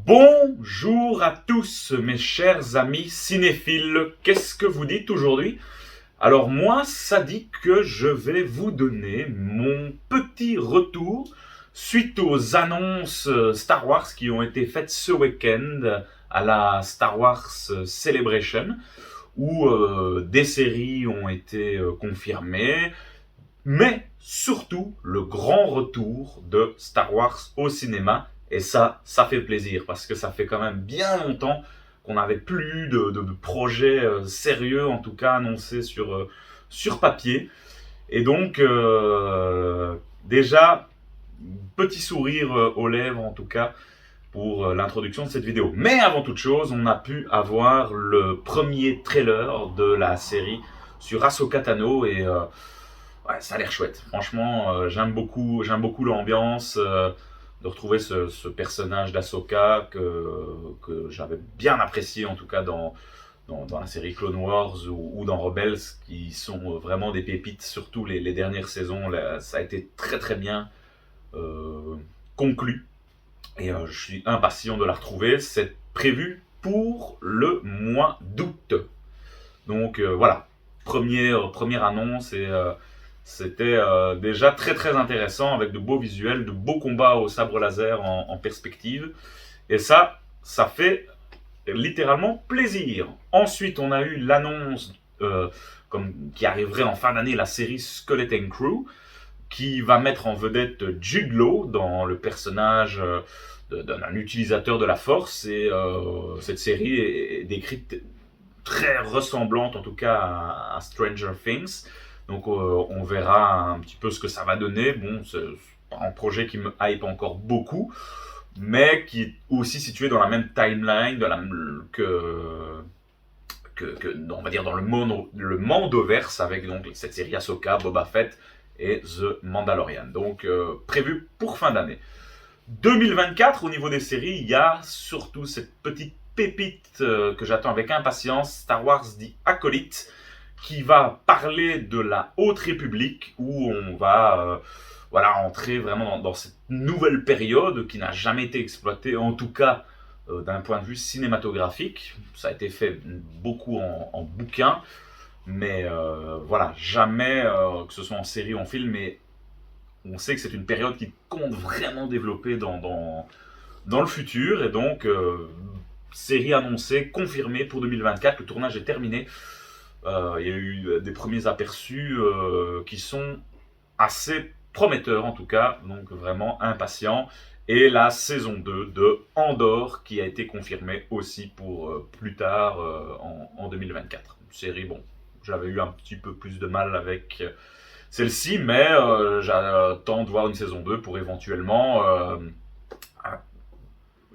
Bonjour à tous mes chers amis cinéphiles, qu'est-ce que vous dites aujourd'hui? Alors moi, ça dit que je vais vous donner mon petit retour suite aux annonces Star Wars qui ont été faites ce week-end à la Star Wars Celebration, où des séries ont été confirmées, mais surtout le grand retour de Star Wars au cinéma. Et ça fait plaisir parce que ça fait quand même bien longtemps qu'on n'avait plus de projets sérieux, en tout cas annoncés sur papier. Et donc, déjà, petit sourire aux lèvres, en tout cas, pour l'introduction de cette vidéo. Mais avant toute chose, on a pu avoir le premier trailer de la série sur Ahsoka Tano et ouais, ça a l'air chouette. Franchement, j'aime beaucoup l'ambiance de retrouver ce personnage d'Ahsoka que j'avais bien apprécié, en tout cas dans la série Clone Wars ou dans Rebels, qui sont vraiment des pépites, surtout les dernières saisons. Là, ça a été très très bien conclu. Et je suis impatient de la retrouver. C'est prévu pour le mois d'août. Donc voilà, première annonce et c'était déjà très très intéressant avec de beaux visuels, de beaux combats au sabre laser en perspective. Et ça fait littéralement plaisir. Ensuite, on a eu l'annonce qui arriverait en fin d'année, la série Skeleton Crew, qui va mettre en vedette Jude Law dans le personnage d'un utilisateur de la force. Et cette série est décrite très ressemblante en tout cas à Stranger Things. Donc on verra un petit peu ce que ça va donner. Bon, c'est un projet qui me hype encore beaucoup, mais qui est aussi situé dans la même timeline on va dire dans le Mandoverse, avec donc cette série Ahsoka, Boba Fett et The Mandalorian. Donc prévu pour fin d'année. 2024, au niveau des séries, il y a surtout cette petite pépite que j'attends avec impatience, Star Wars The Acolyte, qui va parler de la Haute République, où on va entrer vraiment dans cette nouvelle période qui n'a jamais été exploitée, en tout cas d'un point de vue cinématographique. Ça a été fait beaucoup en bouquin, mais voilà, jamais que ce soit en série ou en film, mais on sait que c'est une période qui compte vraiment développer dans le futur, et donc série annoncée, confirmée pour 2024, le tournage est terminé. Il y a eu des premiers aperçus qui sont assez prometteurs en tout cas, donc vraiment impatient. Et la saison 2 de Andor qui a été confirmée aussi pour plus tard en 2024. Une série, bon, j'avais eu un petit peu plus de mal avec celle-ci, mais j'attends de voir une saison 2 pour éventuellement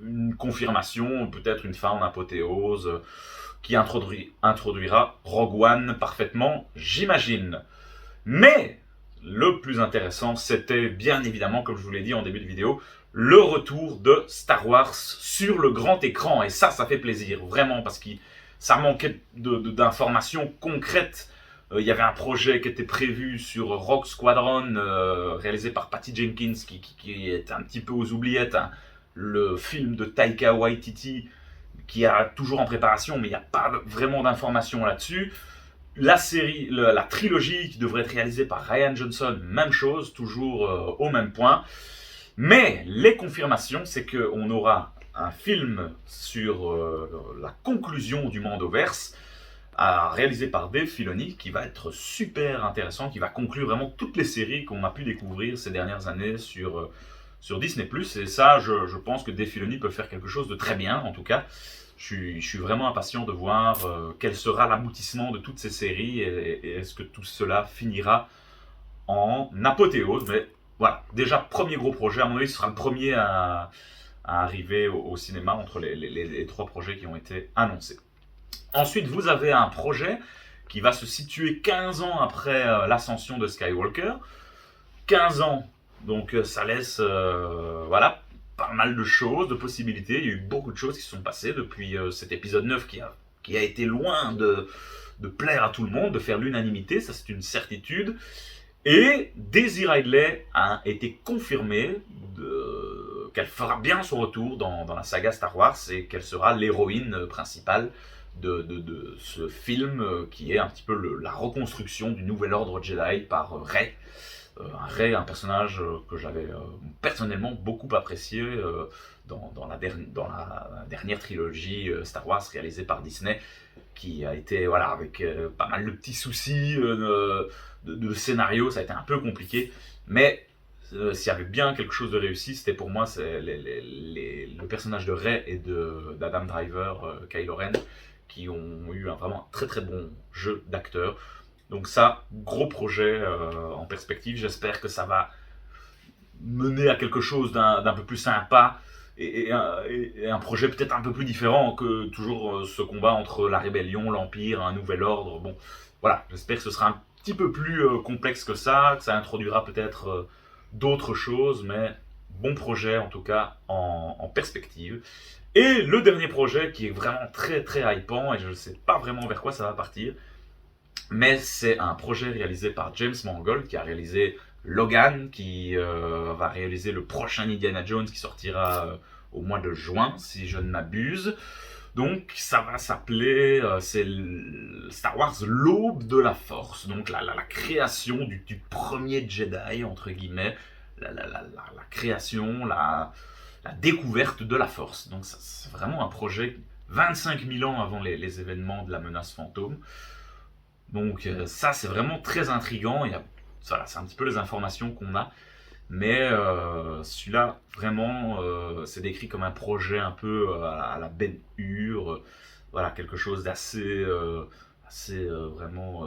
une confirmation, peut-être une fin en apothéose qui introduira Rogue One parfaitement, j'imagine. Mais le plus intéressant, c'était bien évidemment, comme je vous l'ai dit en début de vidéo, le retour de Star Wars sur le grand écran. Et ça fait plaisir, vraiment, parce que ça manquait d'informations concrètes. Il y avait un projet qui était prévu sur Rogue Squadron, réalisé par Patty Jenkins, qui est un petit peu aux oubliettes, hein. Le film de Taika Waititi, qui est toujours en préparation, mais il n'y a pas vraiment d'informations là-dessus. La série, la trilogie qui devrait être réalisée par Rian Johnson, même chose, toujours au même point. Mais les confirmations, c'est qu'on aura un film sur la conclusion du Mandoverse, réalisé par Dave Filoni, qui va être super intéressant, qui va conclure vraiment toutes les séries qu'on a pu découvrir ces dernières années sur Disney+. Et ça, je pense que Dave Filoni peut faire quelque chose de très bien, en tout cas. Je suis vraiment impatient de voir quel sera l'aboutissement de toutes ces séries et est-ce que tout cela finira en apothéose. Mais voilà, déjà, premier gros projet. À mon avis, ce sera le premier à arriver au cinéma entre les trois projets qui ont été annoncés. Ensuite, vous avez un projet qui va se situer 15 ans après l'ascension de Skywalker. 15 ans, donc ça laisse voilà, pas mal de choses, de possibilités. Il y a eu beaucoup de choses qui se sont passées depuis cet épisode 9 qui a été loin de plaire à tout le monde, de faire l'unanimité, ça c'est une certitude. Et Daisy Ridley a été confirmée qu'elle fera bien son retour dans la saga Star Wars et qu'elle sera l'héroïne principale de ce film qui est un petit peu la reconstruction du nouvel ordre Jedi par Rey. Rey, un personnage que j'avais personnellement beaucoup apprécié dans la dernière trilogie Star Wars réalisée par Disney, qui a été avec pas mal de petits soucis de scénario, ça a été un peu compliqué, mais s'il y avait bien quelque chose de réussi, c'était pour moi le personnage de Rey et d'Adam Driver, Kylo Ren, qui ont eu vraiment très très bon jeu d'acteur. Donc ça, gros projet en perspective, j'espère que ça va mener à quelque chose d'un peu plus sympa et un projet peut-être un peu plus différent que toujours ce combat entre la rébellion, l'Empire, un nouvel ordre. Bon, voilà, j'espère que ce sera un petit peu plus complexe que ça introduira peut-être d'autres choses, mais bon projet en tout cas en perspective. Et le dernier projet qui est vraiment très très hypant, et je ne sais pas vraiment vers quoi ça va partir, mais c'est un projet réalisé par James Mangold, qui a réalisé Logan, qui va réaliser le prochain Indiana Jones qui sortira au mois de juin, si je ne m'abuse. Donc ça va s'appeler, c'est Star Wars l'aube de la Force, donc la création du premier Jedi, entre guillemets, la création, la découverte de la Force. Donc c'est vraiment un projet 25 000 ans avant les événements de la menace fantôme. Donc ça, c'est vraiment très intriguant. Voilà, c'est un petit peu les informations qu'on a. Mais celui-là, vraiment, c'est décrit comme un projet un peu à la Ben-Hur. Voilà, quelque chose d'assez vraiment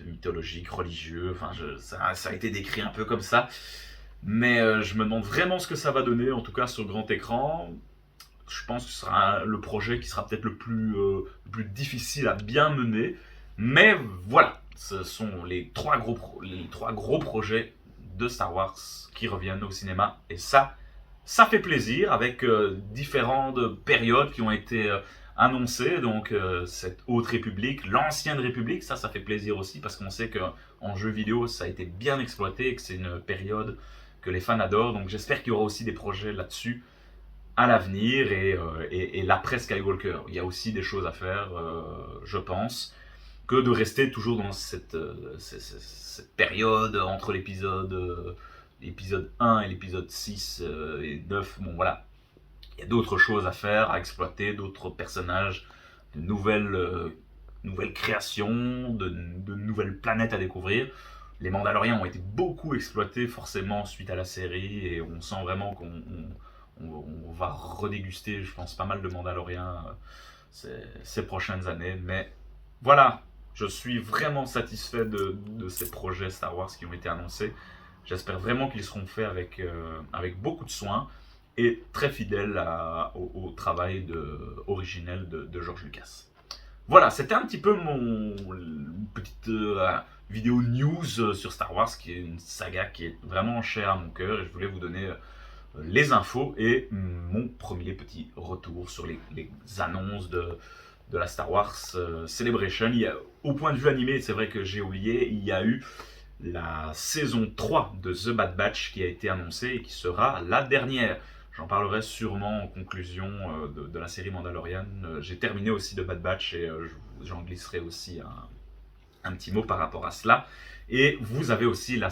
mythologique, religieux. Enfin, ça a été décrit un peu comme ça. Mais je me demande vraiment ce que ça va donner, en tout cas sur grand écran. Je pense que ce sera le projet qui sera peut-être le plus difficile à bien mener. Mais voilà, ce sont les trois gros projets de Star Wars qui reviennent au cinéma. Et ça fait plaisir, avec différentes périodes qui ont été annoncées. Donc cette Haute République, l'Ancienne République, ça fait plaisir aussi, parce qu'on sait qu'en jeu vidéo, ça a été bien exploité et que c'est une période que les fans adorent. Donc j'espère qu'il y aura aussi des projets là-dessus à l'avenir, et l'après Skywalker. Il y a aussi des choses à faire, je pense, que de rester toujours dans cette période entre l'épisode 1 et l'épisode 6 et 9. Bon voilà, il y a d'autres choses à faire, à exploiter, d'autres personnages, de nouvelles créations, de nouvelles planètes à découvrir. Les Mandaloriens ont été beaucoup exploités forcément suite à la série, et on sent vraiment qu'on va redéguster, je pense, pas mal de Mandaloriens ces prochaines années. Mais voilà, je suis vraiment satisfait de ces projets Star Wars qui ont été annoncés. J'espère vraiment qu'ils seront faits avec beaucoup de soin et très fidèles au travail originel de George Lucas. Voilà, c'était un petit peu mon petite vidéo news sur Star Wars, qui est une saga qui est vraiment chère à mon cœur, et je voulais vous donner les infos et mon premier petit retour sur les annonces de la Star Wars Celebration. Au point de vue animé, c'est vrai que j'ai oublié, il y a eu la saison 3 de The Bad Batch qui a été annoncée et qui sera la dernière. J'en parlerai sûrement en conclusion de la série Mandalorian. J'ai terminé aussi The Bad Batch, et j'en glisserai aussi un petit mot par rapport à cela. Et vous avez aussi la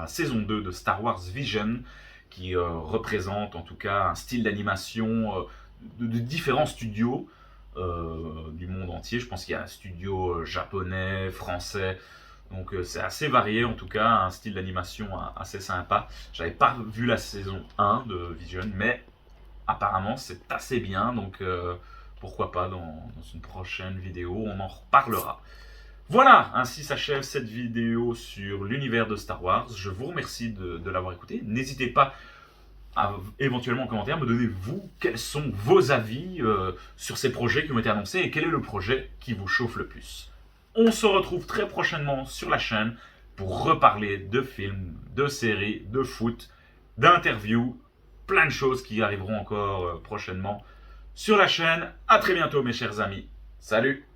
saison 2 de Star Wars Vision, qui représente en tout cas un style d'animation de différents studios du monde entier. Je pense qu'il y a un studio japonais, français, donc c'est assez varié, en tout cas un style d'animation assez sympa. J'avais pas vu la saison 1 de Vision, mais apparemment c'est assez bien, donc pourquoi pas dans une prochaine vidéo on en reparlera. Voilà, ainsi s'achève cette vidéo sur l'univers de Star Wars. Je vous remercie de l'avoir écouté. N'hésitez pas à éventuellement en commentaire me donner, vous, quels sont vos avis sur ces projets qui ont été annoncés, et quel est le projet qui vous chauffe le plus. On se retrouve très prochainement sur la chaîne pour reparler de films, de séries, de foot, d'interviews, plein de choses qui arriveront encore prochainement sur la chaîne. À très bientôt mes chers amis. Salut!